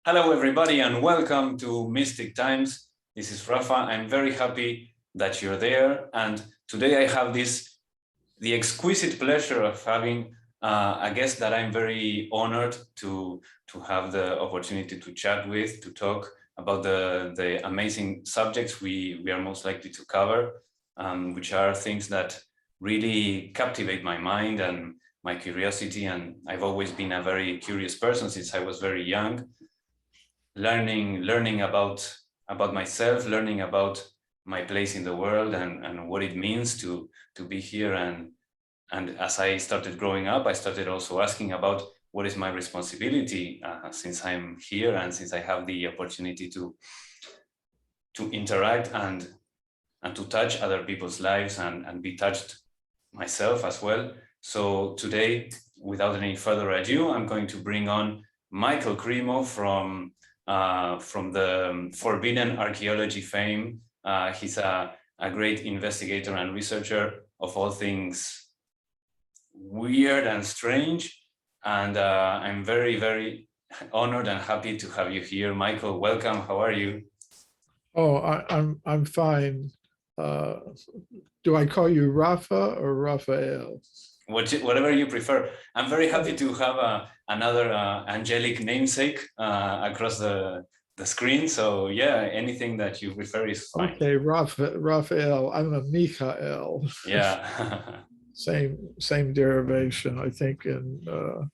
Hello, everybody, and welcome to Mystic Times. This is Rafa. I'm very happy that you're there. And today I have the exquisite pleasure of having a guest that I'm very honored to have the opportunity to chat with, to talk about the amazing subjects we are most likely to cover, which are things that really captivate my mind and my curiosity. And I've always been a very curious person since I was very young. Learning about myself, learning about my place in the world and what it means to be here. And as I started growing up, I started also asking about what is my responsibility since I'm here and since I have the opportunity to interact and to touch other people's lives and be touched myself as well. So today, without any further ado, I'm going to bring on Michael Cremo from the Forbidden Archaeology fame. He's a great investigator and researcher of all things weird and strange. And I'm very, very honored and happy to have you here. Michael, welcome. How are you? Oh, I'm fine. Do I call you Rafa or Raphael? Whatever you prefer. I'm very happy to have another angelic namesake across the screen. So yeah, anything that you prefer is fine. Okay, Raphael. I'm a Michael. Yeah. Same derivation. I think in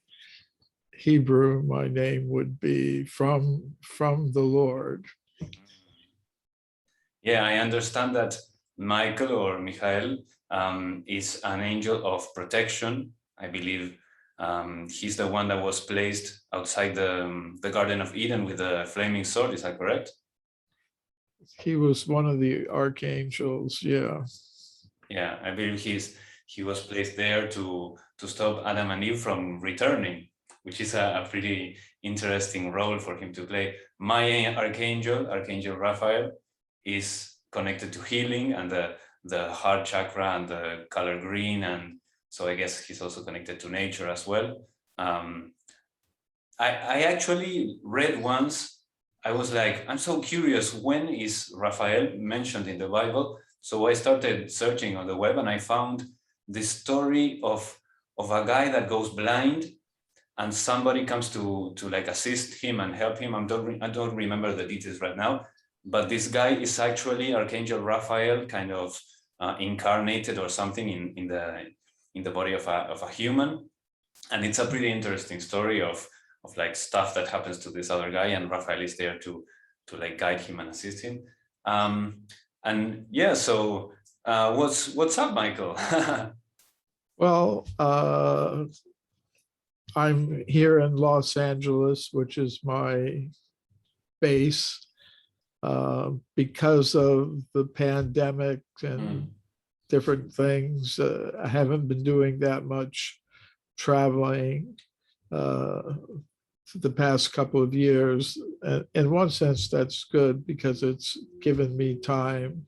Hebrew, my name would be from the Lord. Yeah, I understand that Michael or Michael is an angel of protection. I believe he's the one that was placed outside the Garden of Eden with the flaming sword. Is that correct? He was one of the archangels. Yeah. Yeah, I believe he was placed there to stop Adam and Eve from returning, which is a pretty interesting role for him to play. My Archangel Raphael, is connected to healing and the heart chakra and the color green, and so I guess he's also connected to nature as well. I actually read once, I was like, I'm so curious, when is Raphael mentioned in the Bible? So I started searching on the web and I found this story of a guy that goes blind and somebody comes to like assist him and help him. I don't remember the details right now, but this guy is actually Archangel Raphael, kind of incarnated or something in the body of a human. And it's a pretty interesting story of like stuff that happens to this other guy, and Raphael is there to like guide him and assist him. And yeah, so what's up, Michael? Well, I'm here in Los Angeles, which is my base. Because of the pandemic and different things, I haven't been doing that much traveling the past couple of years. In one sense, that's good because it's given me time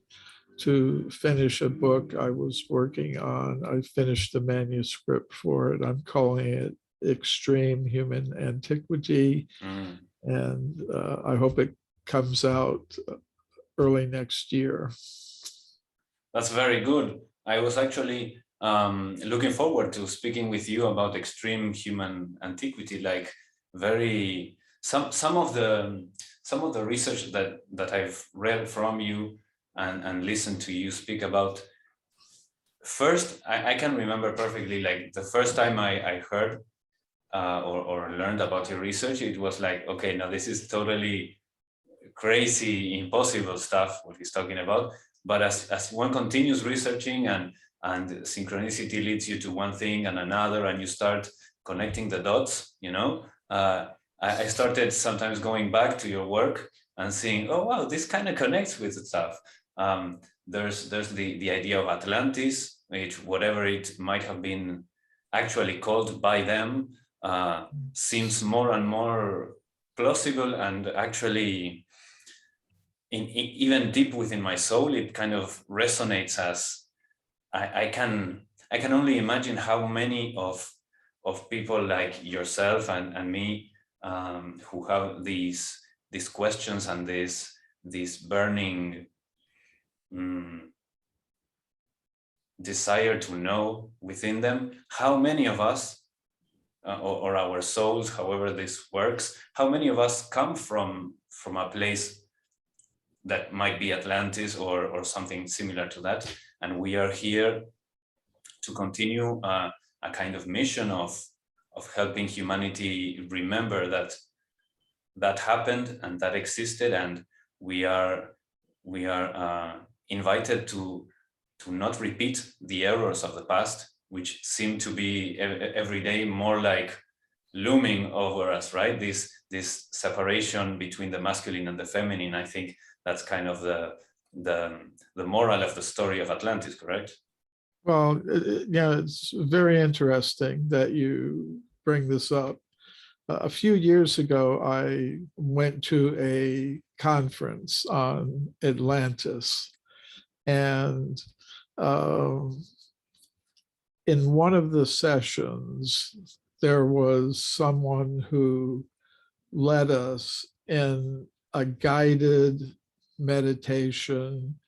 to finish a book I was working on. I finished the manuscript for it. I'm calling it Extreme Human Antiquity. And I hope it comes out early next year. That's very good. I was actually looking forward to speaking with you about extreme human antiquity. Like some of the research that I've read from you and listened to you speak about. First, I can remember perfectly, like the first time I heard or learned about your research, it was like, okay, now this is totally crazy, impossible stuff, what he's talking about. But as one continues researching and synchronicity leads you to one thing and another, and you start connecting the dots, I started sometimes going back to your work and seeing, oh, wow, this kind of connects with stuff. There's the idea of Atlantis, which whatever it might have been actually called by them, seems more and more plausible, and actually even deep within my soul, it kind of resonates as I can only imagine how many of people like yourself and me who have these questions and this burning desire to know within them, how many of us, or our souls, however this works, how many of us come from a place that might be Atlantis or something similar to that, and we are here to continue a kind of mission of helping humanity remember that happened and that existed, and we are invited to not repeat the errors of the past, which seem to be every day more like looming over us, right? This separation between the masculine and the feminine. I think that's kind of the moral of the story of Atlantis, correct? Well, yeah, it's very interesting that you bring this up. A few years ago, I went to a conference on Atlantis, and in one of the sessions, there was someone who led us in a guided meditation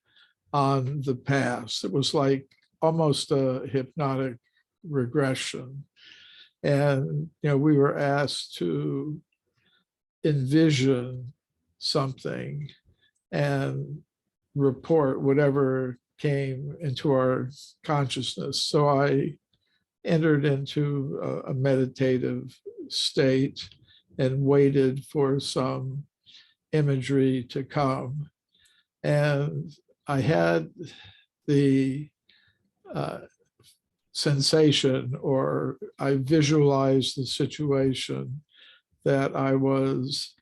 on the past. It was like almost a hypnotic regression. And we were asked to envision something and report whatever came into our consciousness. So I entered into a meditative state and waited for some imagery to come. And I had the sensation, or I visualized the situation, that I was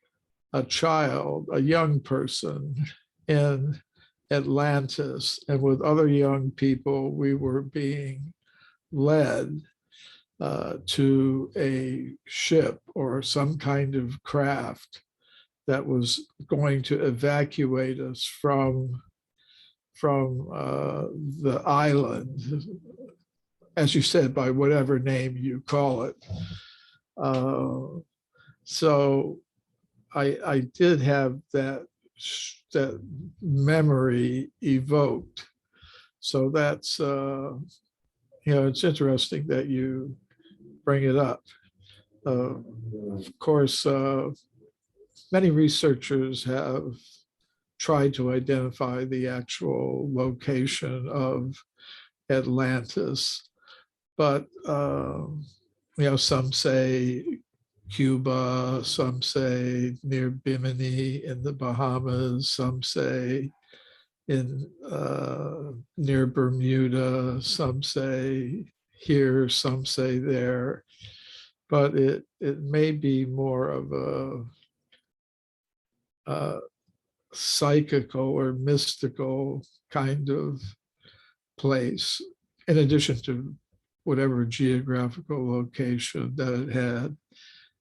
a child, a young person in Atlantis, and with other young people, we were being led to a ship or some kind of craft that was going to evacuate us from the island, as you said, by whatever name you call it. So I did have that memory evoked. So that's, it's interesting that you bring it up. Of course, many researchers have tried to identify the actual location of Atlantis, but some say Cuba, some say near Bimini in the Bahamas, some say in near Bermuda, some say here, some say there, but it may be more of a psychical or mystical kind of place, in addition to whatever geographical location that it had.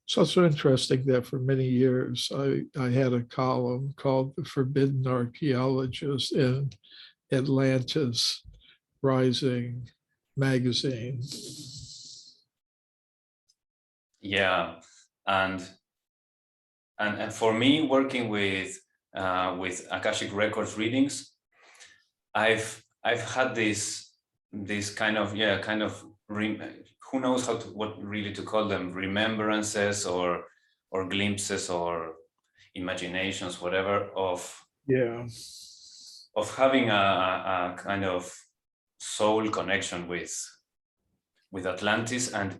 It's also interesting that for many years, I had a column called The Forbidden Archaeologist in Atlantis Rising magazine. Yeah, and for me, working with Akashic Records readings, I've had this kind of who knows what really to call them, remembrances or glimpses or imaginations, whatever, of having a kind of soul connection with Atlantis, and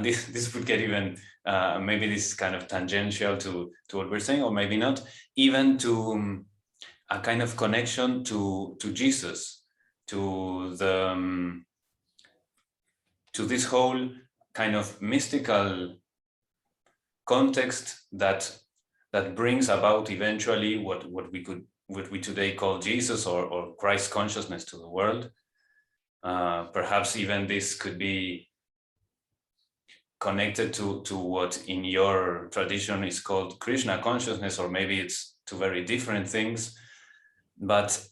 this would get even maybe this is kind of tangential to what we're saying, or maybe not, even to a kind of connection to Jesus, to this whole kind of mystical context that brings about eventually what we today call Jesus or Christ consciousness to the world. Perhaps even this could be connected to what in your tradition is called Krishna consciousness, or maybe it's two very different things. But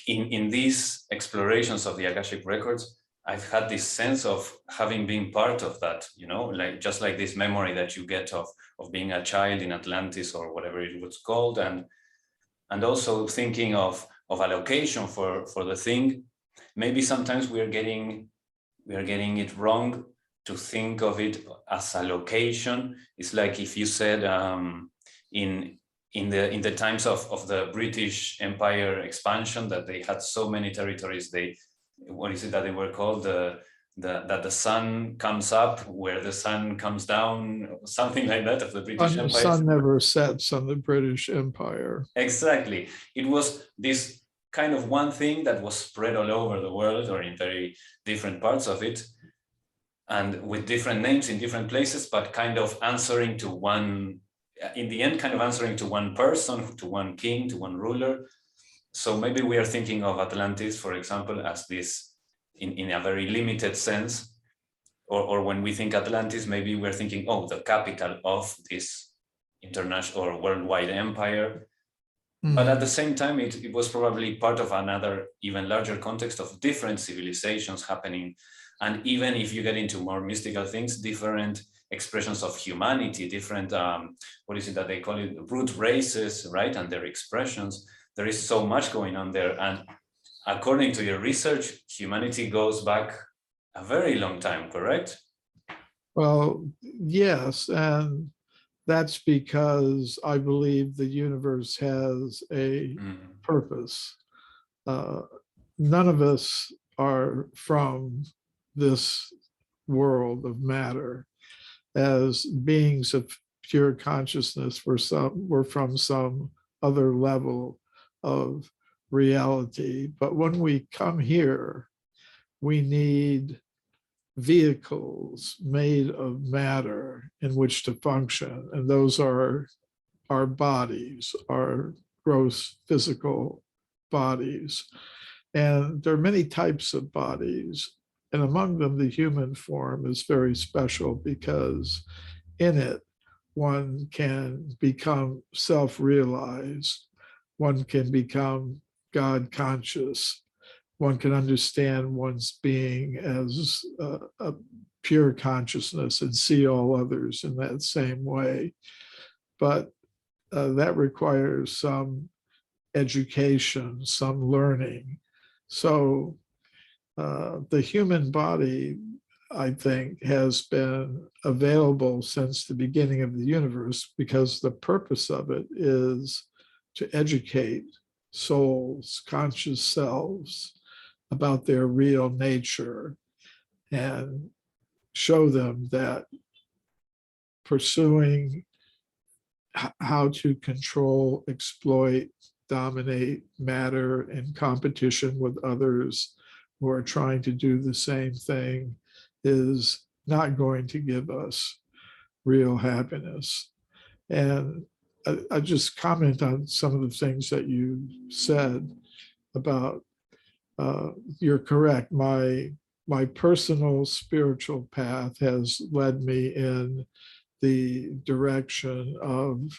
in these explorations of the Akashic records, I've had this sense of having been part of that, you know, like just like this memory that you get of being a child in Atlantis or whatever it was called, and also thinking of a location for the thing. Maybe sometimes we are getting it wrong to think of it as a location. It's like if you said in the times of the British Empire expansion that they had so many territories, what is it that they were called, that the sun comes up where the sun comes down, something like that, of the British The Empire. sun never sets on the British Empire. Exactly. It was this kind of one thing that was spread all over the world or in very different parts of it, and with different names in different places, but kind of answering to one, in the end, kind of answering to one person, to one king, to one ruler. So maybe we are thinking of Atlantis, for example, as this in a very limited sense, or when we think Atlantis, maybe we're thinking, oh, the capital of this international or worldwide empire. But at the same time, it was probably part of another even larger context of different civilizations happening. And even if you get into more mystical things, different expressions of humanity, different, what is it that they call it, root races, right? And their expressions. There is so much going on there. And according to your research, humanity goes back a very long time, correct? Well, yes, and that's because I believe the universe has a purpose. None of us are from this world of matter. As beings of pure consciousness, we're from some other level of reality. But when we come here, we need vehicles made of matter in which to function. And those are our bodies, our gross physical bodies. And there are many types of bodies. And among them, the human form is very special because in it, one can become self-realized, one can become God conscious, one can understand one's being as a pure consciousness and see all others in that same way. But that requires some education, some learning. So the human body, I think, has been available since the beginning of the universe because the purpose of it is to educate souls, conscious selves, about their real nature and show them that pursuing how to control, exploit, dominate matter in competition with others who are trying to do the same thing is not going to give us real happiness. And I just comment on some of the things that you said about you're correct. My personal spiritual path has led me in the direction of,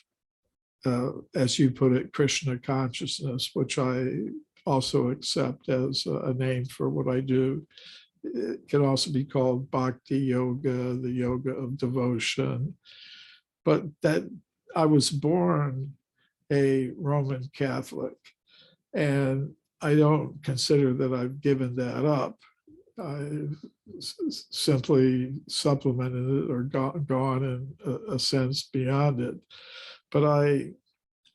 as you put it, Krishna consciousness, which I also accept as a name for what I do. It can also be called bhakti yoga, the yoga of devotion. But that I was born a Roman Catholic, and I don't consider that I've given that up. I simply supplemented it or gone in a sense beyond it. But I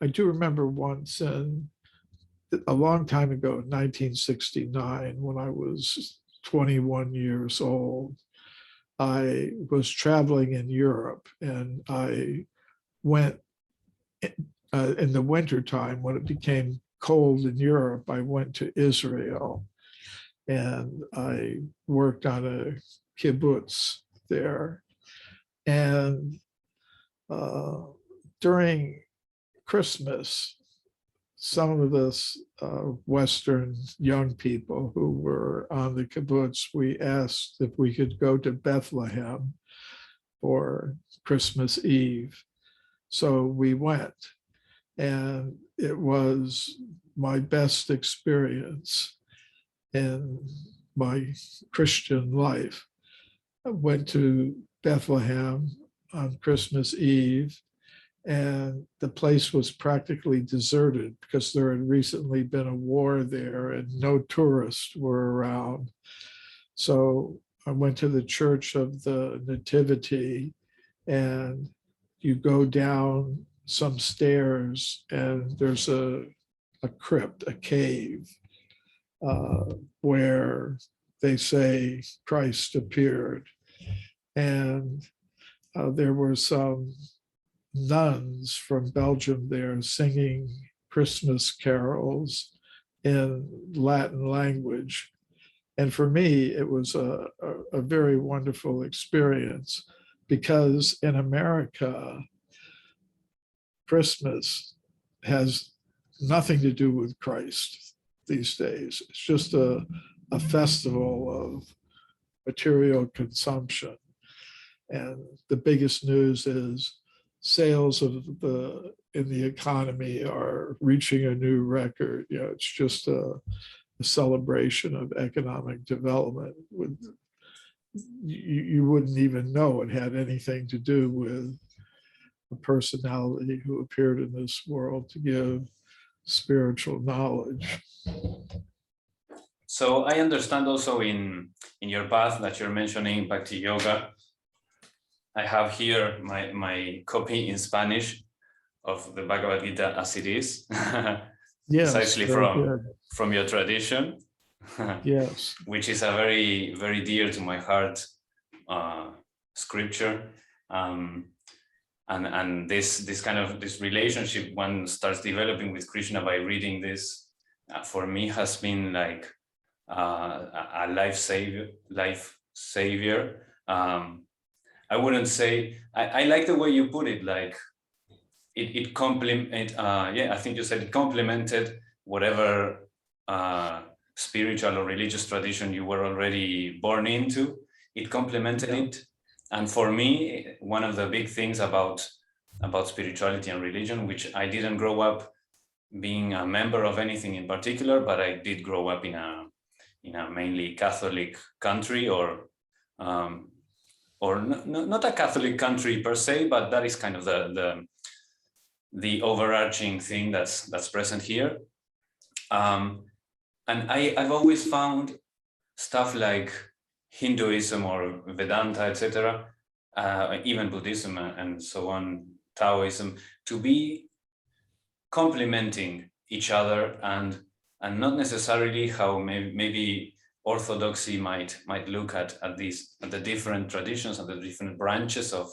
do remember once a long time ago, 1969, when I was 21 years old, I was traveling in Europe, and I went in the wintertime when it became cold in Europe. I went to Israel and I worked on a kibbutz there. And during Christmas, some of us Western young people who were on the kibbutz, we asked if we could go to Bethlehem for Christmas Eve. So we went, and it was my best experience in my Christian life. I went to Bethlehem on Christmas Eve, and the place was practically deserted because there had recently been a war there and no tourists were around. So I went to the Church of the Nativity, and you go down some stairs and there's a crypt, a cave, where they say Christ appeared. And there were some nuns from Belgium there singing Christmas carols in Latin language. And for me, it was a very wonderful experience, because in America, Christmas has nothing to do with Christ these days. It's just a festival of material consumption. And the biggest news is sales in the economy are reaching a new record. You know, it's just a celebration of economic development. You wouldn't even know it had anything to do with a personality who appeared in this world to give spiritual knowledge. So I understand also in your path that you're mentioning Bhakti Yoga. I have here my copy in Spanish of the Bhagavad Gita as it is, Yes, precisely from your tradition. Yes, which is a very, very dear to my heart scripture. And this kind of this relationship one starts developing with Krishna by reading this, for me has been like a life savior. I wouldn't say, I like the way you put it, like it complement, I think you said it complemented whatever spiritual or religious tradition you were already born into. It complemented it. And for me, one of the big things about spirituality and religion, which I didn't grow up being a member of anything in particular, but I did grow up in a mainly Catholic country, or not a Catholic country per se, but that is kind of the overarching thing that's present here. And I've always found stuff like Hinduism or Vedanta, etc., even Buddhism and so on, Taoism, to be complementing each other, and not necessarily how maybe orthodoxy might look at the different traditions and the different branches of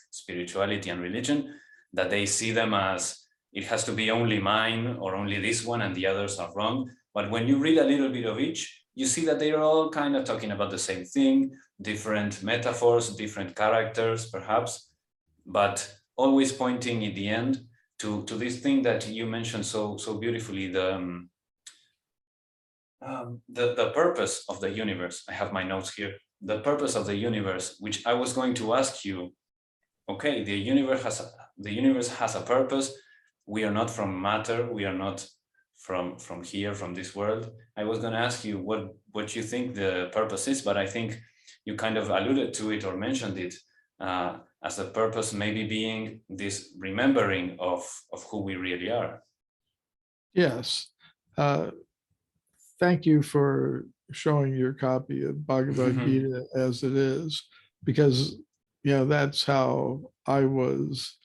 spirituality and religion, that they see them as it has to be only mine or only this one and the others are wrong. But when you read a little bit of each, you see that they are all kind of talking about the same thing, different metaphors, different characters perhaps, but always pointing in the end to this thing that you mentioned so beautifully, the purpose of the universe. I have my notes here. The purpose of the universe, which I was going to ask you, okay, the universe has a purpose. We are not from matter. We are not from here, from this world. I was going to ask you what you think the purpose is, but I think you kind of alluded to it or mentioned it, as the purpose maybe being this remembering of who we really are. Yes. Thank you for showing your copy of Bhagavad Gita as it is, because that's how I was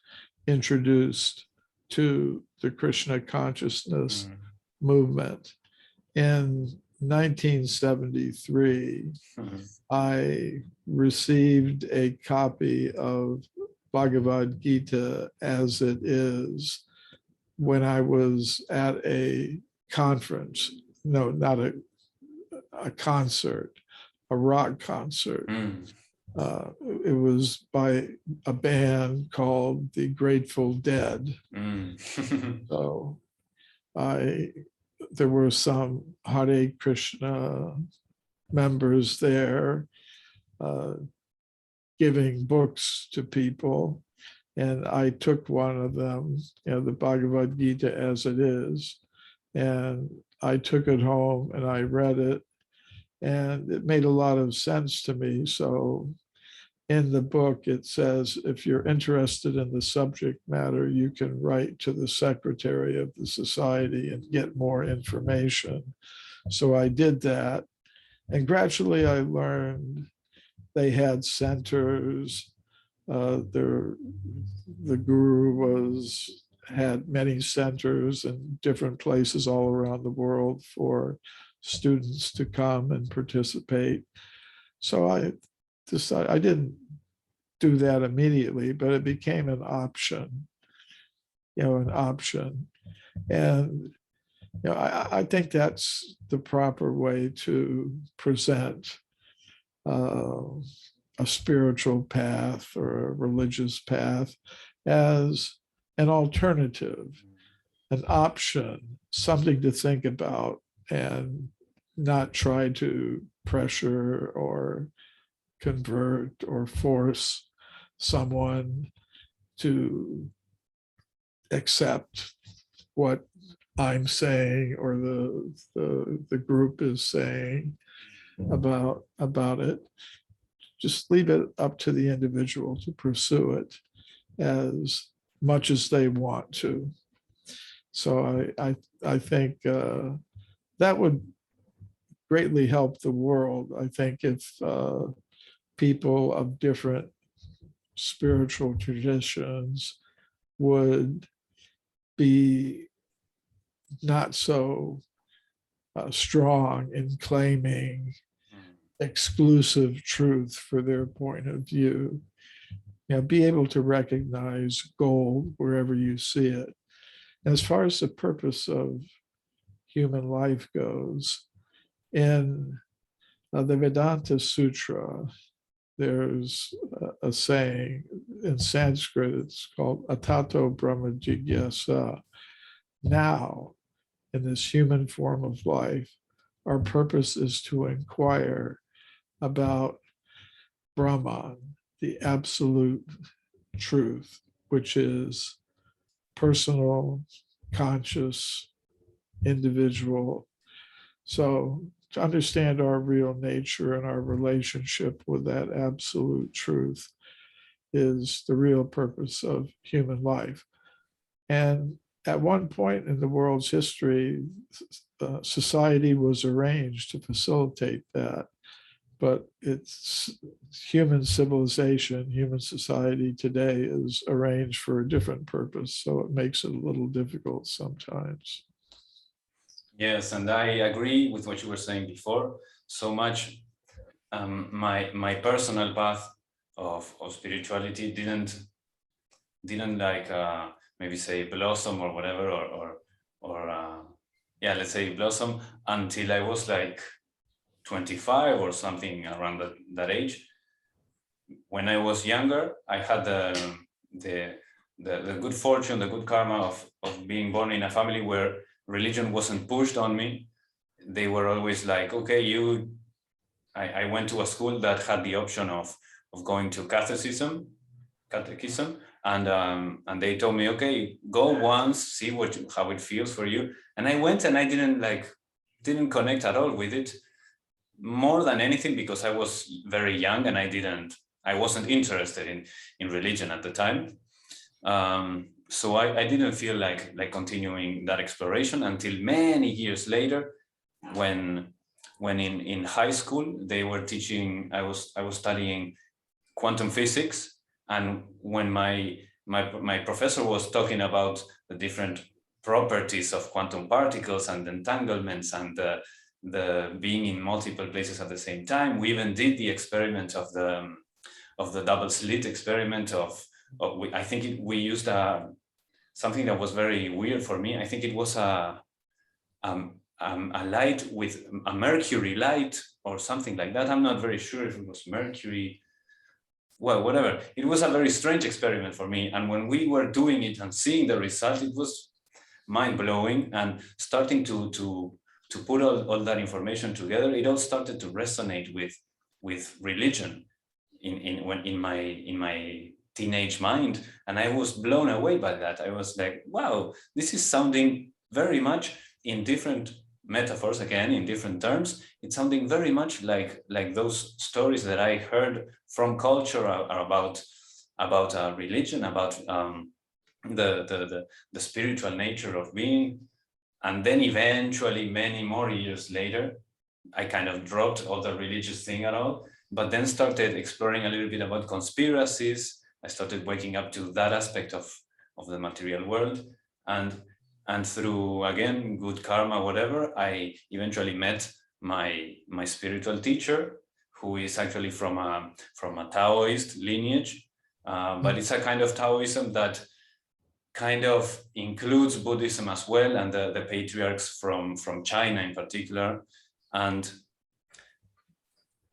introduced to the Krishna consciousness movement. In 1973, I received a copy of Bhagavad Gita as it is when I was at a conference. No, not a concert, a rock concert. It was by a band called the Grateful Dead. So there were some Hare Krishna members there giving books to people. And I took one of them, the Bhagavad Gita as it is, and I took it home and I read it. And it made a lot of sense to me. So in the book, it says, if you're interested in the subject matter, you can write to the secretary of the society and get more information. So I did that. And gradually I learned they had centers. The guru had many centers in different places all around the world for students to come and participate. So I decided, I didn't do that immediately, but it became an option, an option. And I think that's the proper way to present a spiritual path or a religious path as an alternative, an option, something to think about, and not try to pressure or convert or force someone to accept what I'm saying or the group is saying about it. Just leave it up to the individual to pursue it as much as they want to. So I think that would greatly help the world. I think if people of different spiritual traditions would be not so strong in claiming exclusive truth for their point of view. Be able to recognize gold wherever you see it. As far as the purpose of human life goes, in the Vedanta Sutra, there's a saying in Sanskrit, it's called Atato Brahma Jigyasa. Now, in this human form of life, our purpose is to inquire about Brahman, the absolute truth, which is personal, conscious, individual. So to understand our real nature and our relationship with that absolute truth is the real purpose of human life. And at one point in the world's history, society was arranged to facilitate that. But it's human civilization, human society today is arranged for a different purpose. So it makes it a little difficult sometimes. Yes, and I agree with what you were saying before. So much my personal path of spirituality didn't like maybe say blossom or whatever, or yeah, let's say blossom until I was like 25 or something around that age. When I was younger, I had the good fortune, the good karma of being born in a family where religion wasn't pushed on me. They were always like, okay, I went to a school that had the option of going to catechism, and they told me, okay, go once, see how it feels for you. And I went, and I didn't connect at all with it. More than anything because I was very young and I wasn't interested in religion at the time. So I didn't feel like continuing that exploration until many years later, when in high school they were teaching, I was studying quantum physics, and when my professor was talking about the different properties of quantum particles and entanglements and the being in multiple places at the same time. We even did the experiment of the double slit experiment I think we used something that was very weird for me. I think it was a light with a mercury light or something like that. I'm not very sure if it was mercury. Well, whatever. It was a very strange experiment for me. And when we were doing it and seeing the result, it was mind-blowing, and starting to put all that information together, it all started to resonate with religion in my teenage mind, and I was blown away by that. I was like, wow, this is sounding very much in different metaphors again in different terms, it's sounding very much like those stories that I heard from culture are about religion, about the spiritual nature of being. And then eventually, many more years later, I kind of dropped all the religious thing at all, but then started exploring a little bit about conspiracies. I started waking up to that aspect of the material world. And through, again, good karma, whatever, I eventually met my spiritual teacher, who is actually from a Taoist lineage. But it's a kind of Taoism that kind of includes Buddhism as well, and the patriarchs from China in particular, and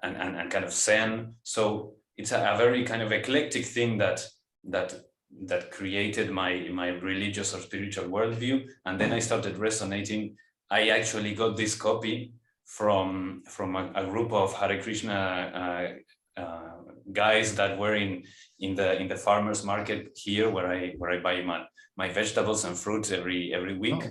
kind of Zen. So it's a very kind of eclectic thing that created my religious or spiritual worldview. And then I started resonating. I actually got this copy from a group of Hare Krishna guys that were in the farmers market here, where I buy my vegetables and fruits every week.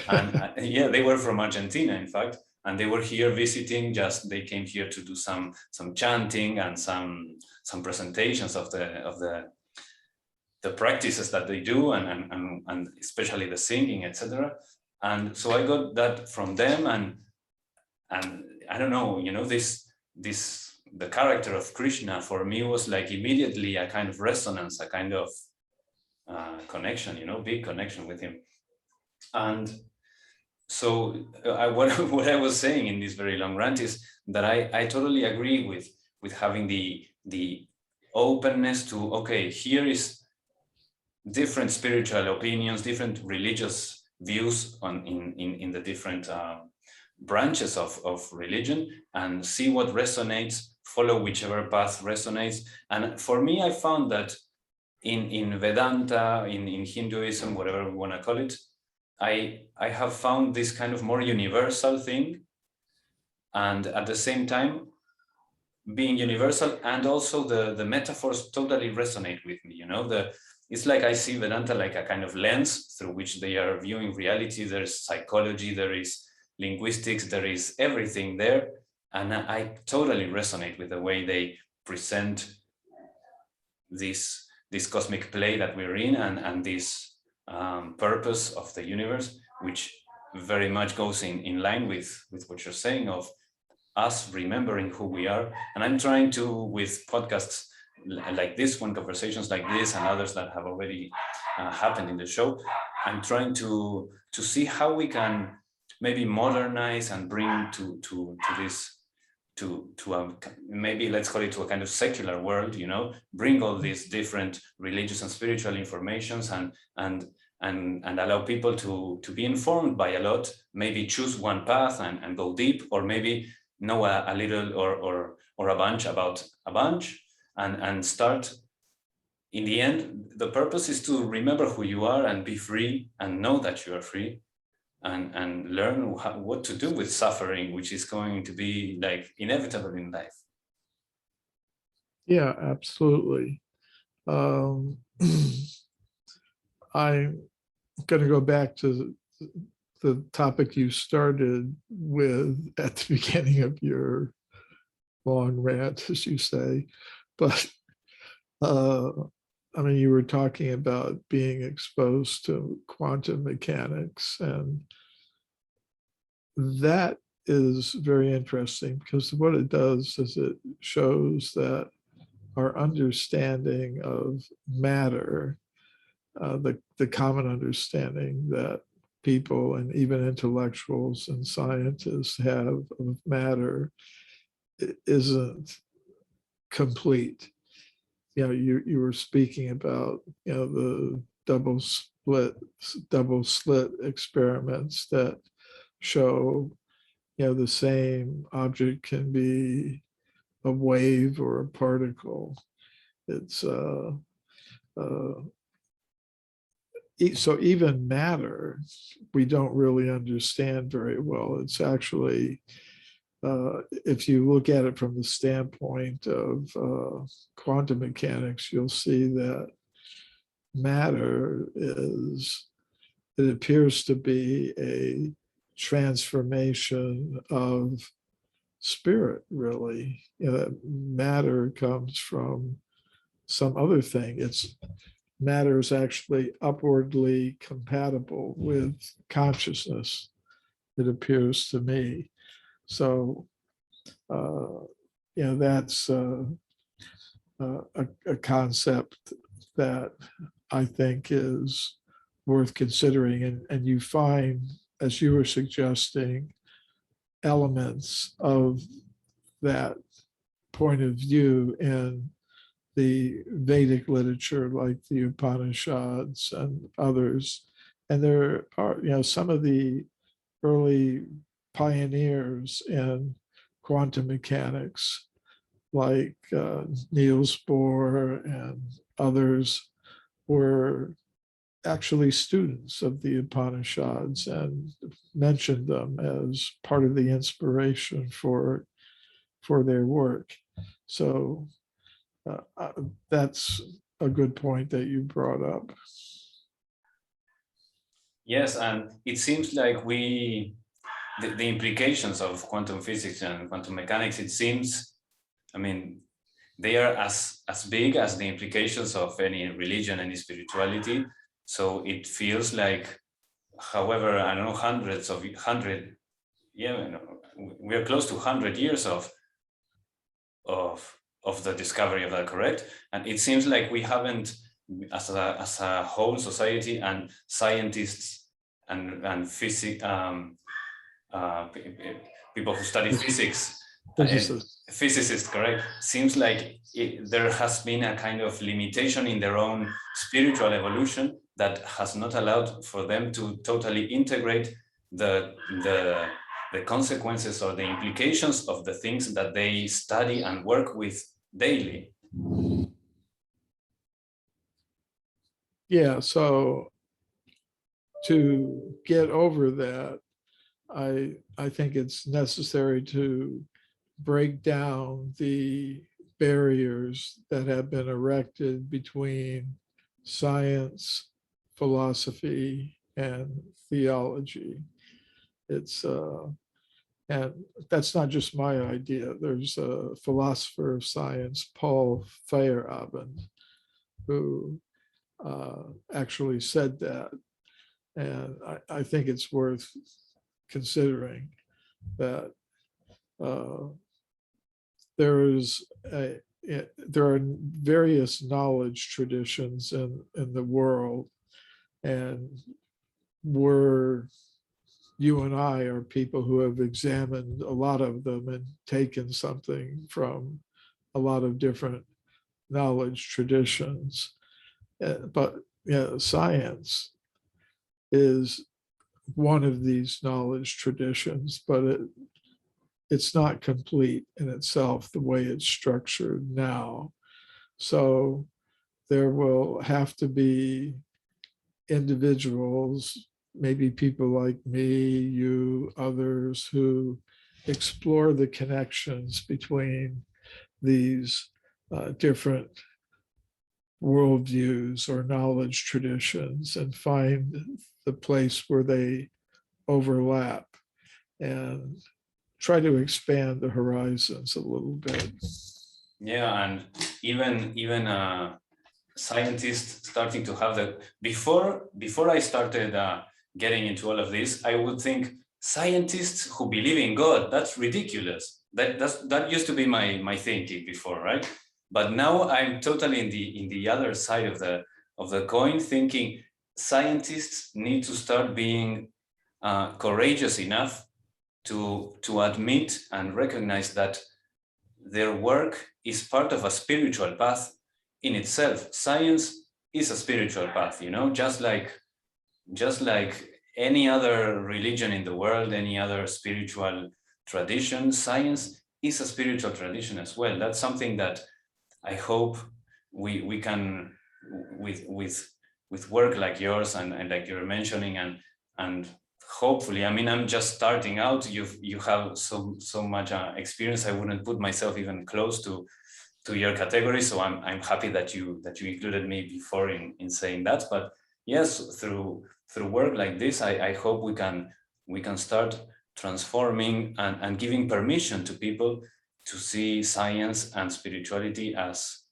And yeah, they were from Argentina, in fact, and they were here visiting. They came here to do some chanting and some presentations of the practices that they do, and especially the singing, etc. And so I got that from them, and I don't know, the character of Krishna for me was like immediately a kind of resonance, a kind of connection, big connection with him. And so what I was saying in this very long rant is that I totally agree with having the openness to, okay, here is different spiritual opinions, different religious views in the different branches of religion, and see what resonates, follow whichever path resonates. And for me, I found that in Vedanta, in Hinduism, whatever we want to call it, I have found this kind of more universal thing, and at the same time being universal, and also the metaphors totally resonate with me. It's like I see Vedanta like a kind of lens through which they are viewing reality. There's psychology, there is linguistics, there is everything there. And I totally resonate with the way they present this cosmic play that we're in, and this purpose of the universe, which very much goes in line with what you're saying of us remembering who we are. And I'm trying to, with podcasts like this one, conversations like this, and others that have already happened in the show, I'm trying to see how we can maybe modernize and bring to this, to maybe, let's call it, to a kind of secular world, bring all these different religious and spiritual informations, and allow people to be informed by a lot, maybe choose one path and go deep, or maybe know a little or a bunch about a bunch, and start. In the end, the purpose is to remember who you are and be free, and know that you are free, and learn what to do with suffering, which is going to be like inevitable in life. Yeah, absolutely. I'm going to go back to the topic you started with at the beginning of your long rant, as you say. But you were talking about being exposed to quantum mechanics, and that is very interesting, because what it does is it shows that our understanding of matter, the common understanding that people and even intellectuals and scientists have of matter, isn't complete. You were speaking about the double slit experiments that show the same object can be a wave or a particle. It's so even matter, we don't really understand very well. It's actually, if you look at it from the standpoint of quantum mechanics, you'll see that matter it appears to be a transformation of spirit, really. That matter comes from some other thing. It's matter is actually upwardly compatible with consciousness, it appears to me. So, that's a concept that I think is worth considering. And you find, as you were suggesting, elements of that point of view in the Vedic literature, like the Upanishads and others. And there are, some of the early pioneers in quantum mechanics, like Niels Bohr and others, were actually students of the Upanishads and mentioned them as part of the inspiration for their work. So that's a good point that you brought up. Yes, and it seems like the implications of quantum physics and quantum mechanics, it seems, I mean, they are as big as the implications of any religion, any spirituality. So it feels like, however, I don't know, we're close to 100 years of the discovery of that, correct? And it seems like we haven't, as a whole society and scientists and people who study physics, physicists, correct? Seems like there has been a kind of limitation in their own spiritual evolution that has not allowed for them to totally integrate the consequences or the implications of the things that they study and work with daily. Yeah, so to get over that, I think it's necessary to break down the barriers that have been erected between science, philosophy, and theology. It's and that's not just my idea. There's a philosopher of science, Paul Feyerabend, who actually said that. And I think it's worth considering that there are various knowledge traditions in the world, and you and I are people who have examined a lot of them and taken something from a lot of different knowledge traditions. But science is one of these knowledge traditions, but it's not complete in itself the way it's structured now. So there will have to be individuals, maybe people like me, you, others, who explore the connections between these different worldviews or knowledge traditions and find the place where they overlap and try to expand the horizons a little bit. Yeah, and even scientists starting to have the before I started getting into all of this, I would think scientists who believe in God, that's ridiculous. That used to be my thinking before, right? But now I'm totally in the other side of the coin, thinking scientists need to start being courageous enough to admit and recognize that their work is part of a spiritual path in itself. Science is a spiritual path, just like any other religion in the world, any other spiritual tradition, science is a spiritual tradition as well. That's something that I hope we can, with work like yours and like you're mentioning, and hopefully, I mean, I'm just starting out. You have so much experience. I wouldn't put myself even close to your category. So I'm happy that you included me before in saying that. But yes, through work like this, I hope we can we can start transforming and giving permission to people to see science and spirituality as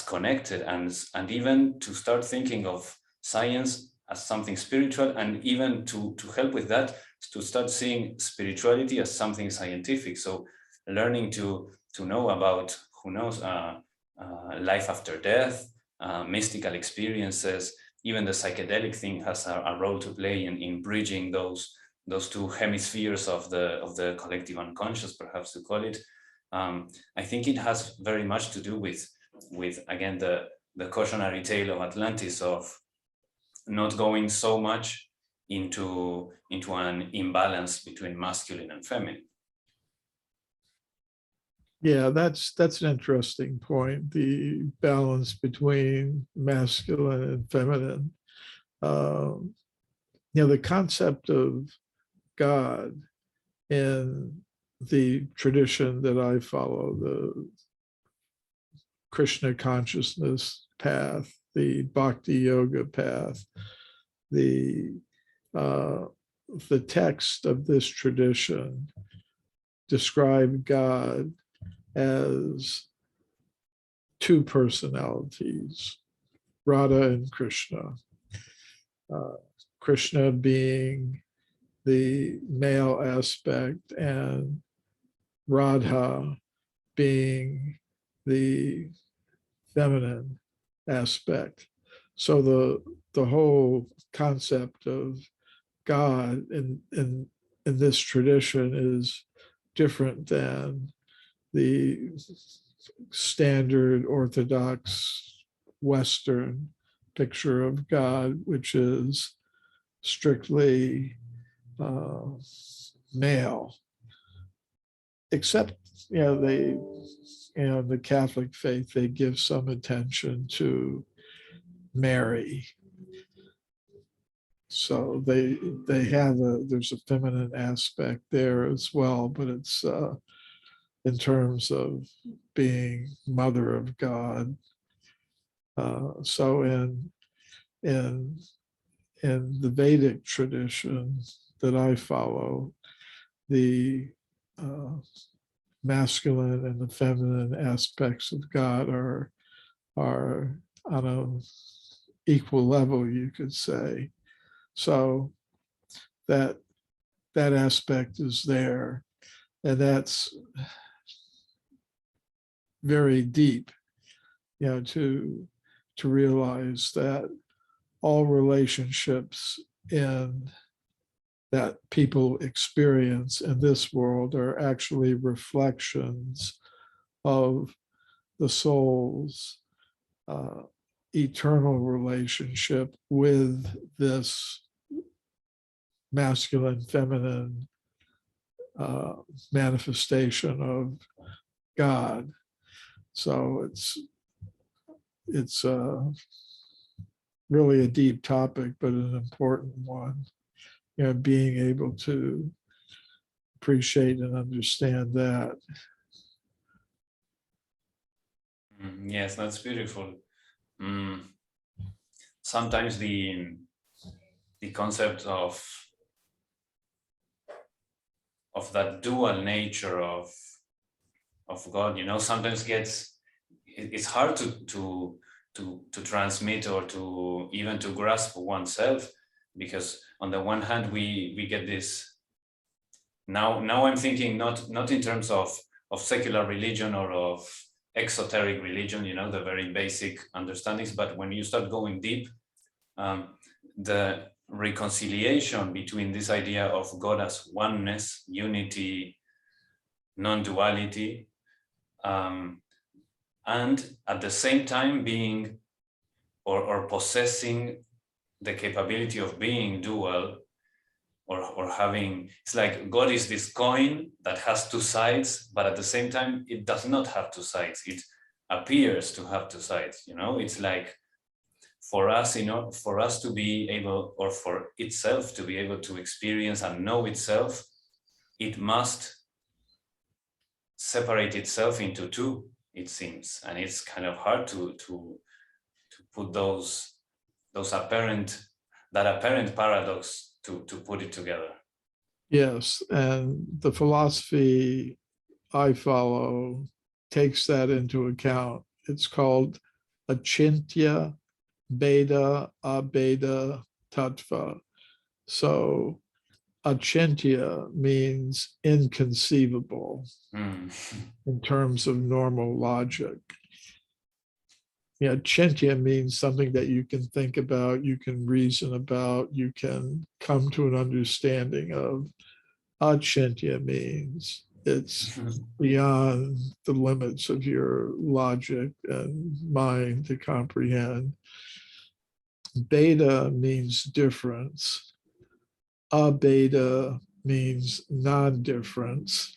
connected, and even to start thinking of science as something spiritual, and even to help with that, to start seeing spirituality as something scientific. So learning to know about, who knows, life after death, mystical experiences, even the psychedelic thing has a role to play in bridging those two hemispheres of the collective unconscious, perhaps to call it. I think it has very much to do with again the cautionary tale of Atlantis, of not going so much into an imbalance between masculine and feminine. Yeah, that's an interesting point, the balance between masculine and feminine. The concept of God in the tradition that I follow, the Krishna consciousness path, the Bhakti yoga path, the text of this tradition describe God as two personalities, Radha and Krishna. Krishna being the male aspect and Radha being the feminine aspect. So the whole concept of God in this tradition is different than the standard Orthodox Western picture of God, which is strictly male. Except, the Catholic faith, they give some attention to Mary. So they have there's a feminine aspect there as well, but it's in terms of being mother of God. So in the Vedic tradition that I follow, the masculine and the feminine aspects of God are on an equal level, you could say. So that aspect is there, and that's very deep, to realize that all relationships that people experience in this world are actually reflections of the soul's eternal relationship with this masculine, feminine manifestation of God. So it's really a deep topic, but an important one. Being able to appreciate and understand that. Yes, that's beautiful. Sometimes the concept of that dual nature of God, sometimes it's hard to transmit, or to even to grasp oneself, because on the one hand we get this. Now I'm thinking not in terms of secular religion or of exoteric religion, the very basic understandings, but when you start going deep, the reconciliation between this idea of God as oneness, unity, non-duality, and at the same time being or possessing the capability of being dual, or having, it's like God is this coin that has two sides, but at the same time it does not have two sides. It appears to have two sides. It's like, for us, for us to be able, or for itself to be able to experience and know itself, it must separate itself into two, it seems, and it's kind of hard to put those apparent, that apparent paradox to put it together. Yes, and the philosophy I follow takes that into account. It's called achintya beda abeda tattva. So achintya means inconceivable in terms of normal logic. Yeah, chintya means something that you can think about, you can reason about, you can come to an understanding of. Achintya means it's beyond the limits of your logic and mind to comprehend. Beta means difference. Abeta means non-difference.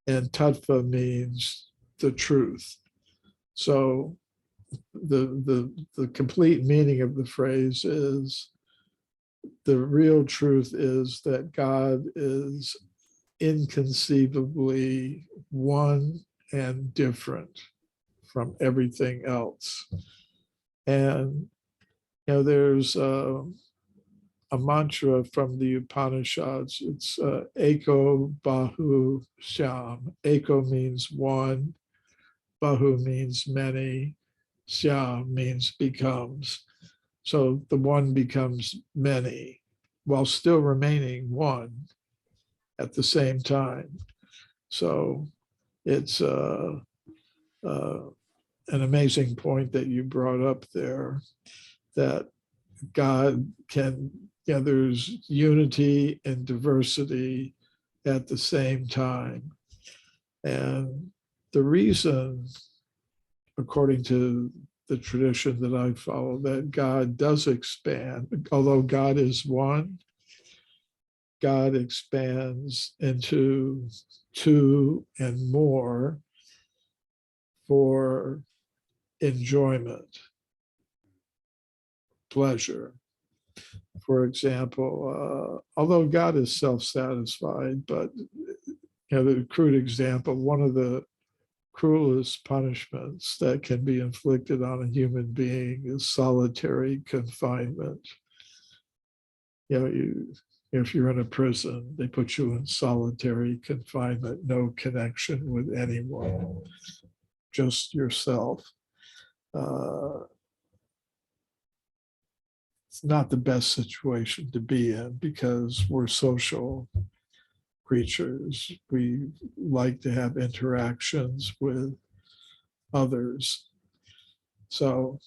And tattva means the truth. So the complete meaning of the phrase is the real truth is that God is inconceivably one and different from everything else. And there's a mantra from the Upanishads. It's Eko Bahu Sham. Eko means one, Bahu means many, Sham means becomes. So the one becomes many while still remaining one at the same time. So it's an amazing point that you brought up there, that God can, there's unity and diversity at the same time. And the reason, according to the tradition that I follow, that God does expand, although God is one, God expands into two and more for enjoyment, pleasure. For example, although God is self-satisfied, but the crude example, one of the cruelest punishments that can be inflicted on a human being is solitary confinement. If you're in a prison, they put you in solitary confinement, no connection with anyone, just yourself. It's not the best situation to be in because we're social creatures. We like to have interactions with others. So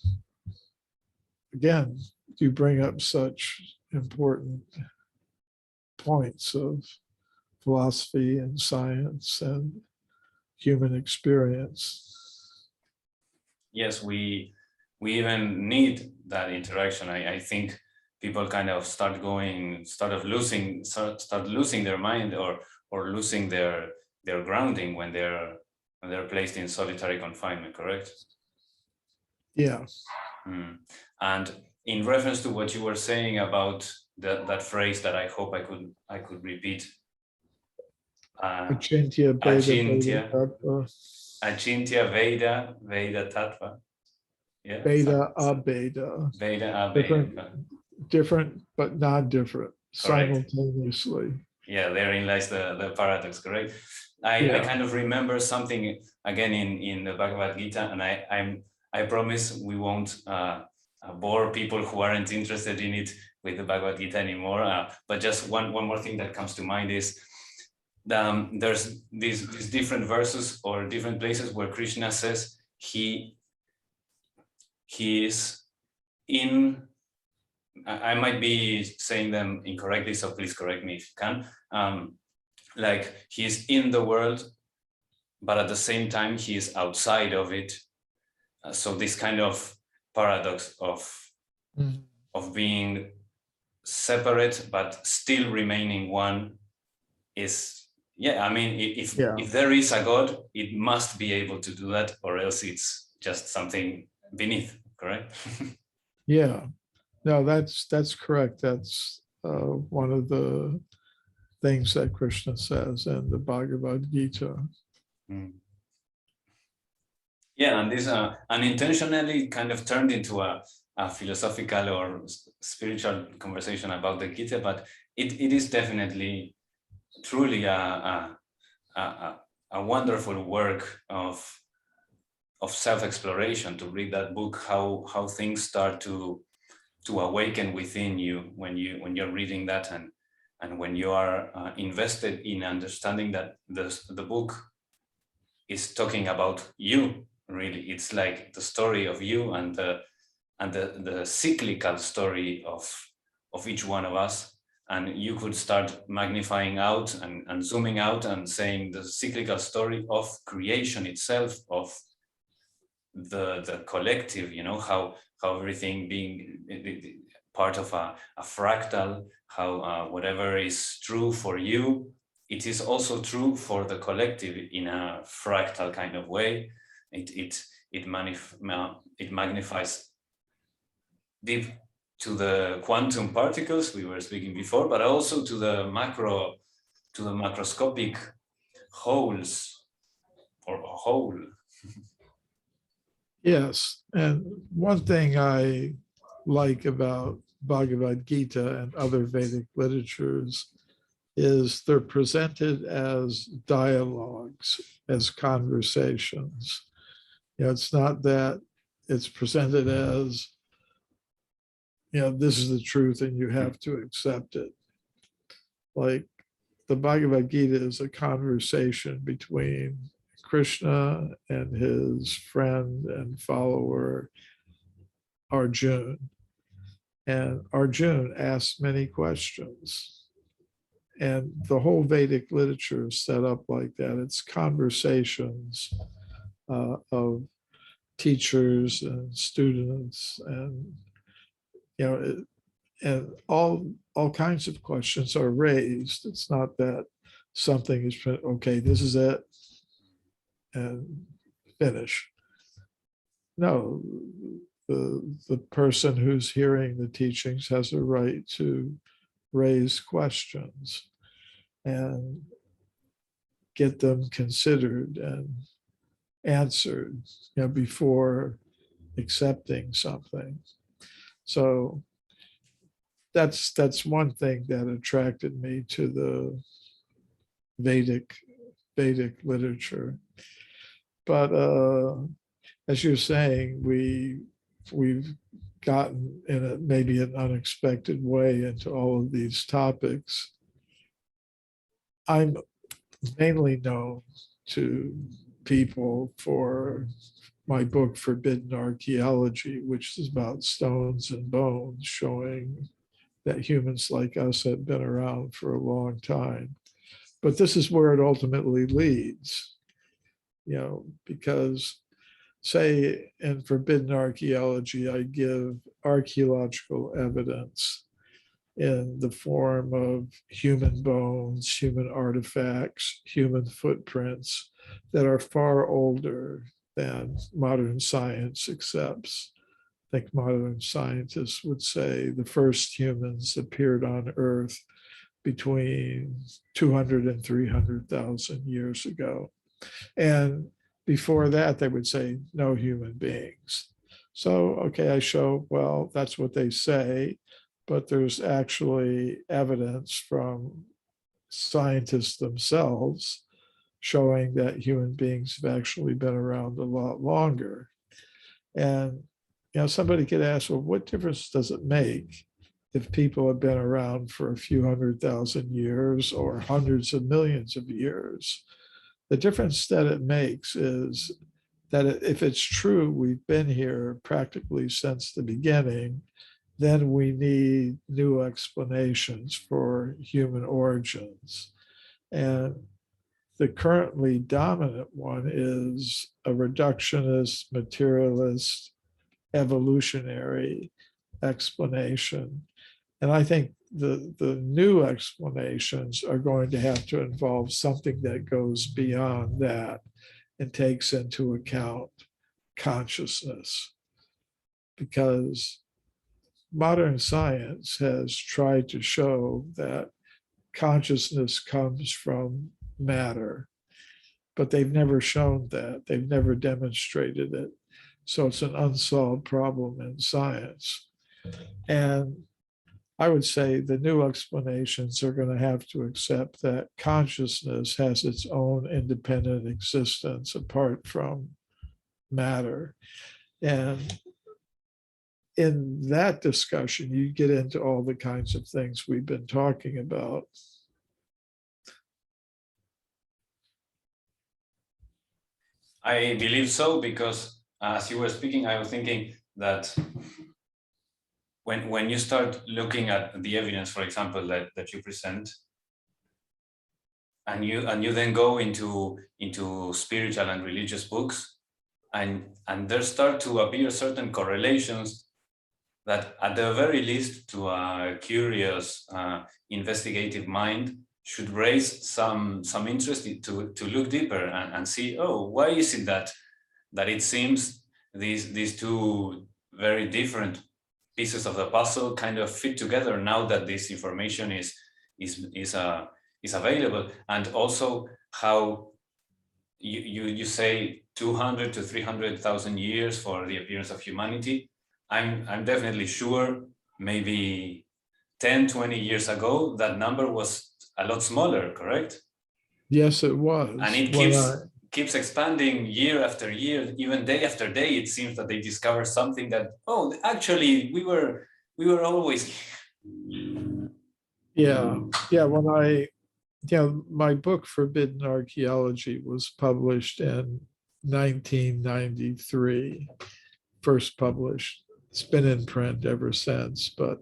again, you bring up such important points of philosophy and science and human experience. Yes, we even need that interaction. I think people kind of start losing their mind or losing their grounding when they're placed in solitary confinement, correct? Yeah. And in reference to what you were saying about that phrase that I hope I could repeat. Achintya Veda Tattva. Yeah. Beta abeda. Veda abeda. Different but not different, correct. Simultaneously. Yeah, therein lies the paradox, correct? I kind of remember something again in the Bhagavad Gita, and I promise we won't bore people who aren't interested in it with the Bhagavad Gita anymore. But just one more thing that comes to mind is there's these different verses or different places where Krishna says he is in. I might be saying them incorrectly, so please correct me if you can. Like he is in the world, but at the same time he is outside of it. So this kind of paradox of being separate but still remaining one is, I mean, if there is a God, it must be able to do that, or else it's just something beneath, correct? Yeah. No, that's correct. That's one of the things that Krishna says in the Bhagavad Gita. Yeah, and this unintentionally kind of turned into a a philosophical or spiritual conversation about the Gita, but it is definitely truly a wonderful work of self-exploration to read that book, how things start to awaken within you when you're reading that, and when you are invested in understanding that the book is talking about you. Really, it's like the story of you and the cyclical story of each one of us. And you could start magnifying out and zooming out and saying the cyclical story of creation itself, of the collective, how everything being part of a fractal, how whatever is true for you, it is also true for the collective in a fractal kind of way. It magnifies deep to the quantum particles we were speaking before, but also to the macroscopic wholes, or a whole. Yes, and one thing I like about Bhagavad Gita and other Vedic literatures is they're presented as dialogues, as conversations. It's not that it's presented as, this is the truth and you have to accept it. Like the Bhagavad Gita is a conversation between Krishna and his friend and follower Arjuna. And Arjuna asked many questions. And the whole Vedic literature is set up like that. It's conversations of teachers and students, and and all kinds of questions are raised. It's not that something is okay, this is it, and finish. No, the person who's hearing the teachings has a right to raise questions and get them considered and answered, before accepting something. So that's one thing that attracted me to the Vedic literature. But as you're saying, we've gotten in maybe an unexpected way into all of these topics. I'm mainly known to people for my book, Forbidden Archaeology, which is about stones and bones, showing that humans like us have been around for a long time. But this is where it ultimately leads, because say in Forbidden Archaeology, I give archaeological evidence in the form of human bones, human artifacts, human footprints that are far older than modern science accepts. I think modern scientists would say the first humans appeared on Earth between 200 and 300,000 years ago. And before that, they would say no human beings. So, okay, I show, well, that's what they say, but there's actually evidence from scientists themselves showing that human beings have actually been around a lot longer. And somebody could ask, well, what difference does it make if people have been around for a few 100,000 years or hundreds of millions of years? The difference that it makes is that if it's true we've been here practically since the beginning, then we need new explanations for human origins. And the currently dominant one is a reductionist, materialist, evolutionary explanation. And I think the new explanations are going to have to involve something that goes beyond that and takes into account consciousness. Because modern science has tried to show that consciousness comes from matter, but they've never shown that. They've never demonstrated it. So it's an unsolved problem in science. And I would say the new explanations are going to have to accept that consciousness has its own independent existence apart from matter. And in that discussion, you get into all the kinds of things we've been talking about. I believe so, because as you were speaking, I was thinking that when you start looking at the evidence, for example, that you present, and you then go into spiritual and religious books, and there start to appear certain correlations that at the very least to a curious investigative mind should raise some interest to look deeper and see, oh, why is it that it seems these two very different pieces of the puzzle kind of fit together now that this information is available. And also how you say 200 to 300,000 years for the appearance of humanity. I'm definitely sure maybe 10, 20 years ago, that number was a lot smaller, correct? Yes, it was. And it keeps expanding year after year, even day after day. It seems that they discover something that, oh, actually we were always. Yeah. My book Forbidden Archaeology was published in 1993, first published. It's been in print ever since, but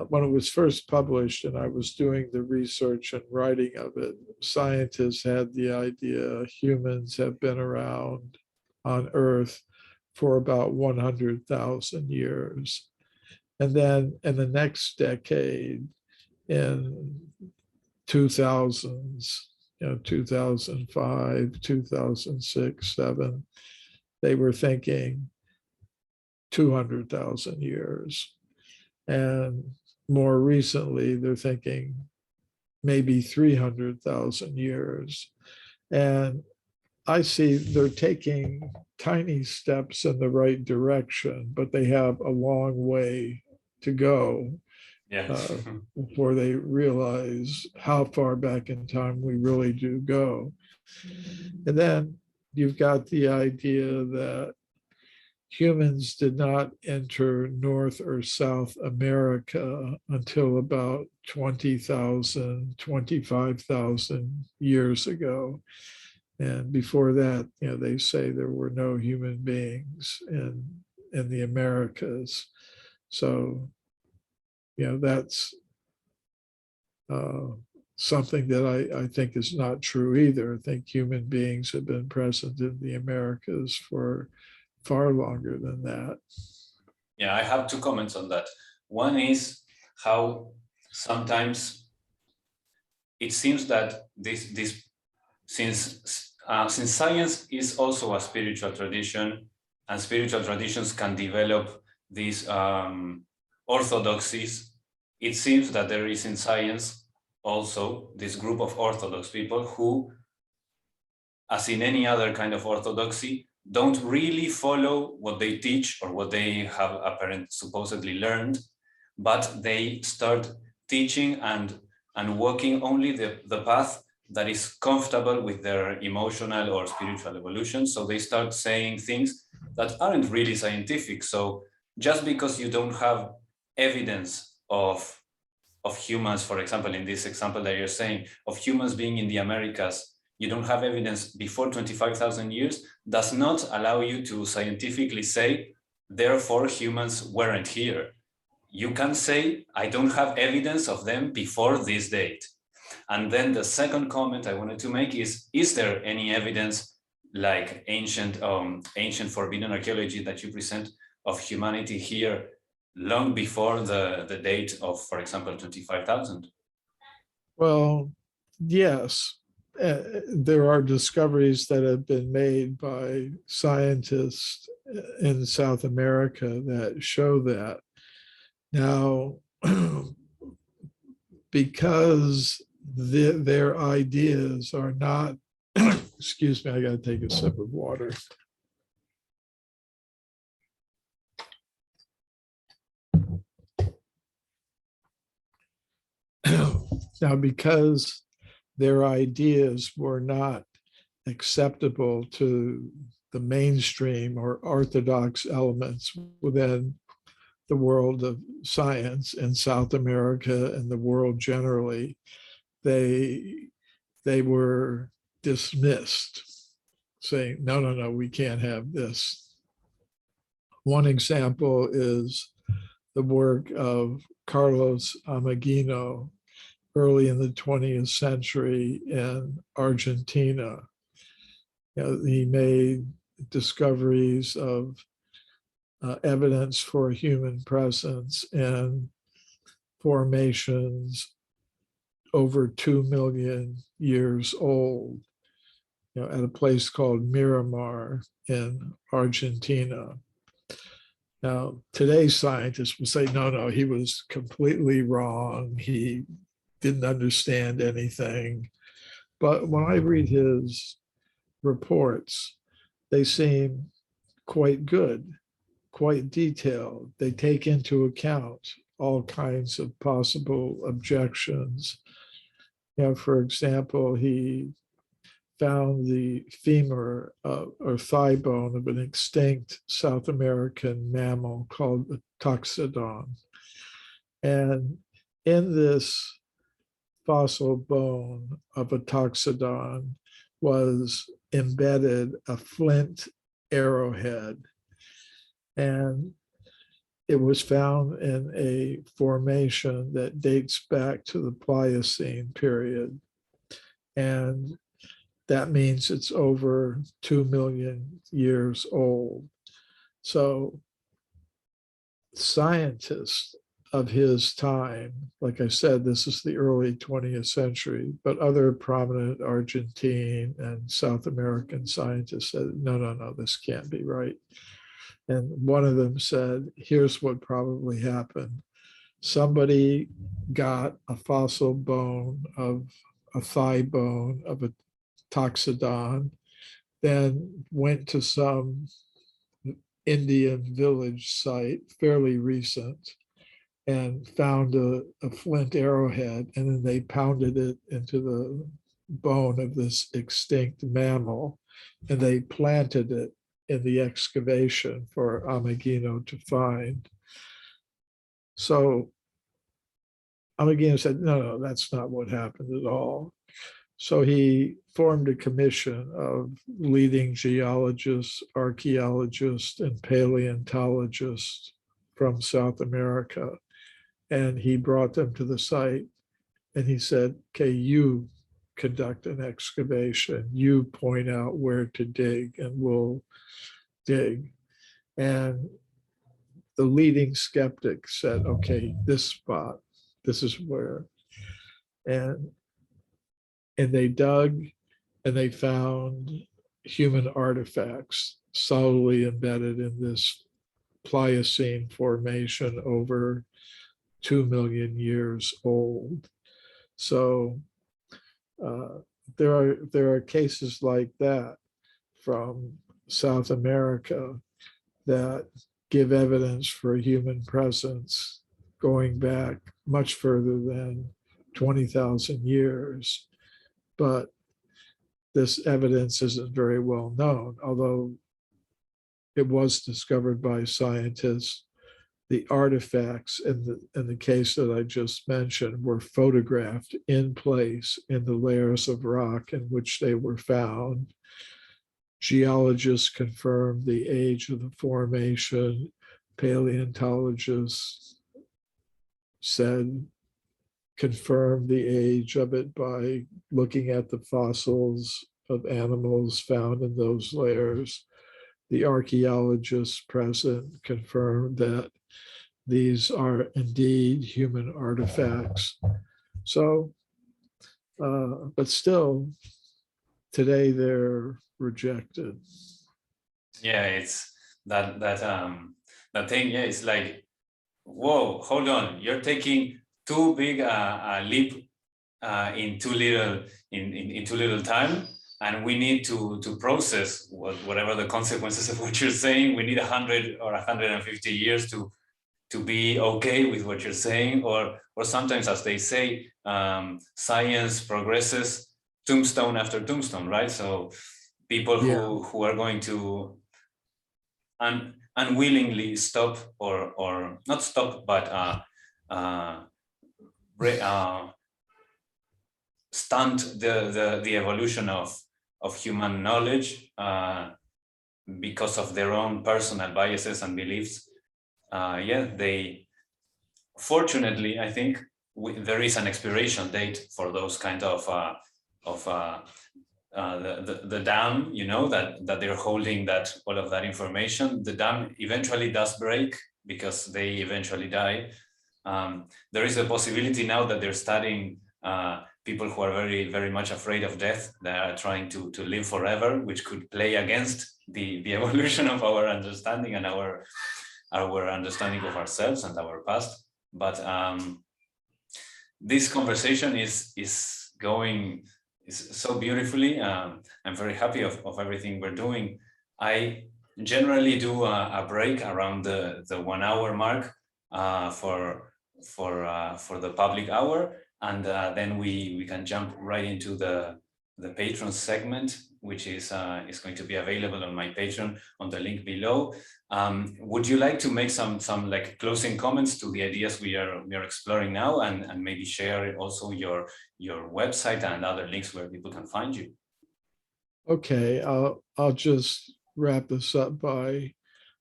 when it was first published and I was doing the research and writing of it, scientists had the idea humans have been around on Earth for about 100,000 years. And then in the next decade, in 2000s, 2005, 2006, 7, they were thinking 200,000 years. And more recently, they're thinking maybe 300,000 years. And I see they're taking tiny steps in the right direction, but they have a long way to go before they realize how far back in time we really do go. And then you've got the idea that humans did not enter North or South America until about 20,000, 25,000 years ago. And before that, they say there were no human beings in the Americas. So, that's something that I think is not true either. I think human beings have been present in the Americas for far longer than that. Yeah, I have two comments on that. One is how sometimes it seems that since science is also a spiritual tradition, and spiritual traditions can develop these orthodoxies, it seems that there is in science also this group of orthodox people who, as in any other kind of orthodoxy, don't really follow what they teach or what they have apparently supposedly learned, but they start teaching and walking only the path that is comfortable with their emotional or spiritual evolution. So they start saying things that aren't really scientific. So just because you don't have evidence of humans, for example, in this example that you're saying, of humans being in the Americas, you don't have evidence before 25,000 years, does not allow you to scientifically say, therefore humans weren't here. You can say, I don't have evidence of them before this date. And then the second comment I wanted to make is there any evidence like ancient forbidden archaeology that you present of humanity here long before the date of, for example, 25,000? Well, yes. There are discoveries that have been made by scientists in South America that show that. Now, because their ideas are not, excuse me, I got to take a sip of water. Now, because their ideas were not acceptable to the mainstream or orthodox elements within the world of science in South America and the world generally, they were dismissed, saying, no, no, no, we can't have this. One example is the work of Carlos Ameghino early in the 20th century in Argentina. He made discoveries of evidence for human presence in formations over 2 million years old, at a place called Miramar in Argentina. Now, today's scientists will say, no, no, he was completely wrong. He didn't understand anything. But when I read his reports, they seem quite good, quite detailed. They take into account all kinds of possible objections. For example, he found the femur or thigh bone of an extinct South American mammal called the toxodon. And in this fossil bone of a toxodon was embedded a flint arrowhead. And it was found in a formation that dates back to the Pliocene period. And that means it's over 2 million years old. So scientists of his time, like I said, this is the early 20th century, but other prominent Argentine and South American scientists said, no, no, no, this can't be right. And one of them said, here's what probably happened. Somebody got a fossil bone of a thigh bone of a toxodon, then went to some Indian village site, fairly recent, and found a flint arrowhead, and then they pounded it into the bone of this extinct mammal, and they planted it in the excavation for Ameghino to find. So Ameghino said, no, no, that's not what happened at all. So he formed a commission of leading geologists, archaeologists, and paleontologists from South America. And he brought them to the site and he said, okay, you conduct an excavation, you point out where to dig and we'll dig. And the leading skeptic said, okay, this spot, this is where. And they dug and they found human artifacts solidly embedded in this Pliocene formation over 2 million years old. So there are cases like that from South America that give evidence for human presence going back much further than 20,000 years. But this evidence isn't very well known, although it was discovered by scientists. The artifacts in the case that I just mentioned were photographed in place in the layers of rock in which they were found. Geologists confirmed the age of the formation. Paleontologists confirmed the age of it by looking at the fossils of animals found in those layers. The archaeologists present confirmed that these are indeed human artifacts. So, but still, today they're rejected. Yeah, it's that thing. Yeah, it's like, whoa, hold on, you're taking too big a leap in too little time, and we need to process whatever the consequences of what you're saying. We need 100 or 150 years to to be okay with what you're saying, or sometimes, as they say, science progresses tombstone after tombstone, right? So people who are going to unwillingly stop or not stop, but stunt the evolution of human knowledge because of their own personal biases and beliefs. They, fortunately, I think there is an expiration date for those kind of the dam, you know, that they're holding, that all of that information. The dam eventually does break because they eventually die. There is a possibility now that they're studying people who are very, very much afraid of death. They are trying to live forever, which could play against the evolution of our understanding and our understanding of ourselves and our past. But this conversation is going so beautifully. I'm very happy of everything we're doing. I generally do a break around the 1 hour mark for the public hour, and then we can jump right into the patron segment, which is going to be available on my Patreon on the link below. Would you like to make some like closing comments to the ideas we are exploring now, and maybe share also your website and other links where people can find you? Okay, I'll just wrap this up by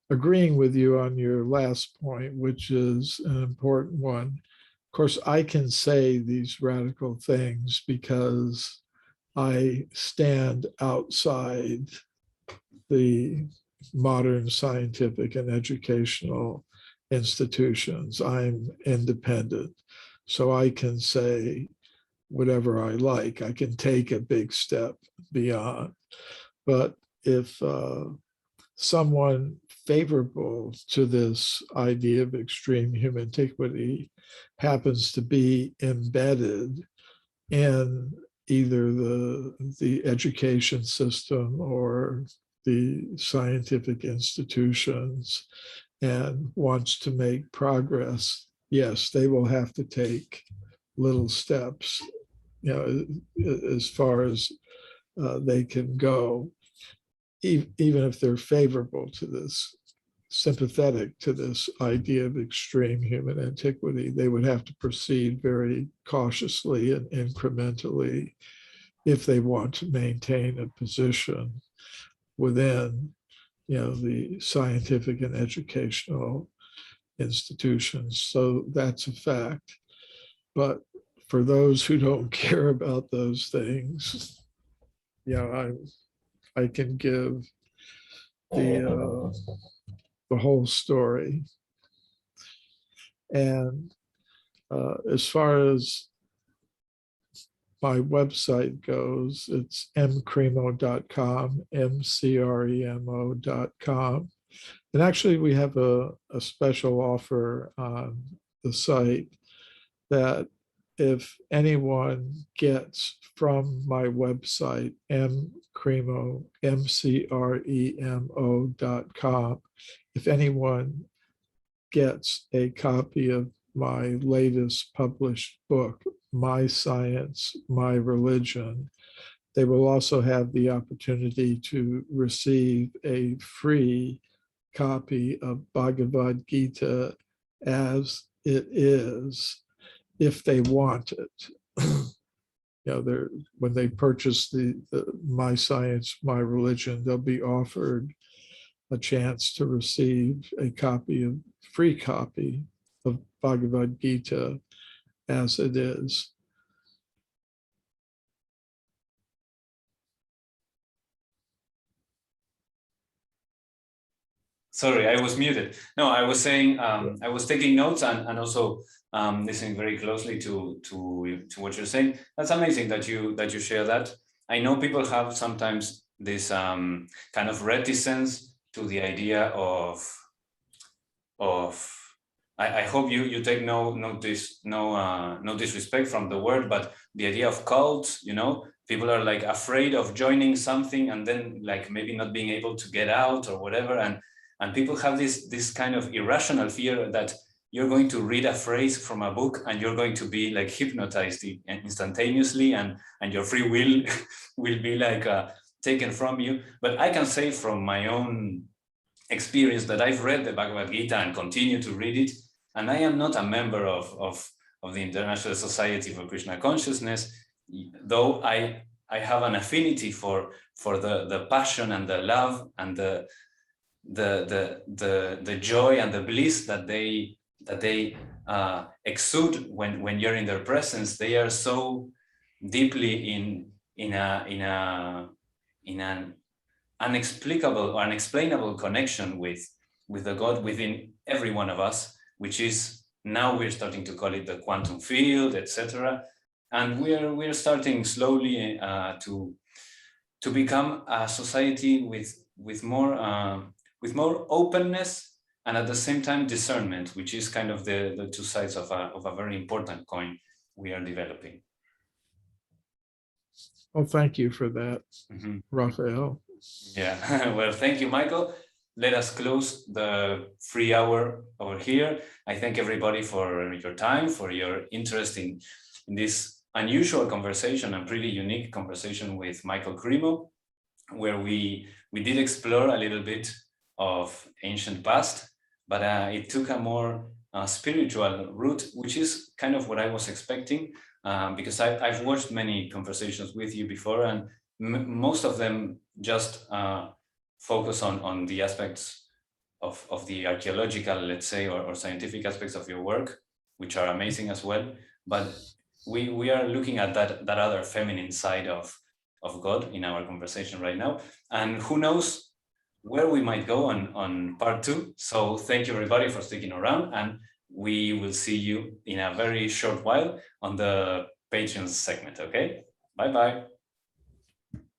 agreeing with you on your last point, which is an important one. Of course, I can say these radical things because I stand outside the modern scientific and educational institutions. I'm independent, so I can say whatever I like. I can take a big step beyond. But if someone favorable to this idea of extreme human antiquity happens to be embedded in either the education system or the scientific institutions and wants to make progress, yes, they will have to take little steps, you know, as far as they can go, even if they're favorable to this, sympathetic to this idea of extreme human antiquity. They would have to proceed very cautiously and incrementally if they want to maintain a position within, you know, the scientific and educational institutions. So that's a fact. But for those who don't care about those things, you know, I can give the whole story. And as far as my website goes, it's mcremo.com, mcremo.com. And actually, we have a special offer on the site that if anyone gets from my website, mcremo, mcremo.com, if anyone gets a copy of my latest published book, My Science, My Religion, they will also have the opportunity to receive a free copy of Bhagavad Gita as it is, if they want it. You know, when they purchase the My Science, My Religion, they'll be offered a chance to receive a free copy of Bhagavad Gita as it is. Sorry, I was muted. No, I was saying I was taking notes and also listening very closely to what you're saying. That's amazing that you share that. I know people have sometimes this kind of reticence to the idea of I hope you take no disrespect from the word, but the idea of cults, you know, people are like afraid of joining something and then like maybe not being able to get out or whatever, and people have this kind of irrational fear that you're going to read a phrase from a book and you're going to be like hypnotized instantaneously, and your free will will be like taken from you. But I can say from my own experience that I've read the Bhagavad Gita and continue to read it, and I am not a member of the International Society for Krishna Consciousness, though I have an affinity for the passion and the love and the joy and the bliss that they exude when you're in their presence. They are so deeply in an unexplicable or unexplainable connection with the God within every one of us, which is, now we're starting to call it the quantum field, etc. And we're starting slowly to become a society with more openness, and at the same time discernment, which is kind of the two sides of a very important coin we are developing. Well, thank you for that, Rafael. Yeah, well, thank you, Michael. Let us close the free hour over here. I thank everybody for your time, for your interest in this unusual conversation and pretty unique conversation with Michael Cremo, where we did explore a little bit of ancient past, but it took a more spiritual route, which is kind of what I was expecting, because I've watched many conversations with you before, and most of them just focus on the aspects of the archaeological, let's say, or scientific aspects of your work, which are amazing as well. But we are looking at that other feminine side of God in our conversation right now, and who knows where we might go on part 2. So thank you everybody for sticking around, and we will see you in a very short while on the Patreon segment. Okay, bye bye.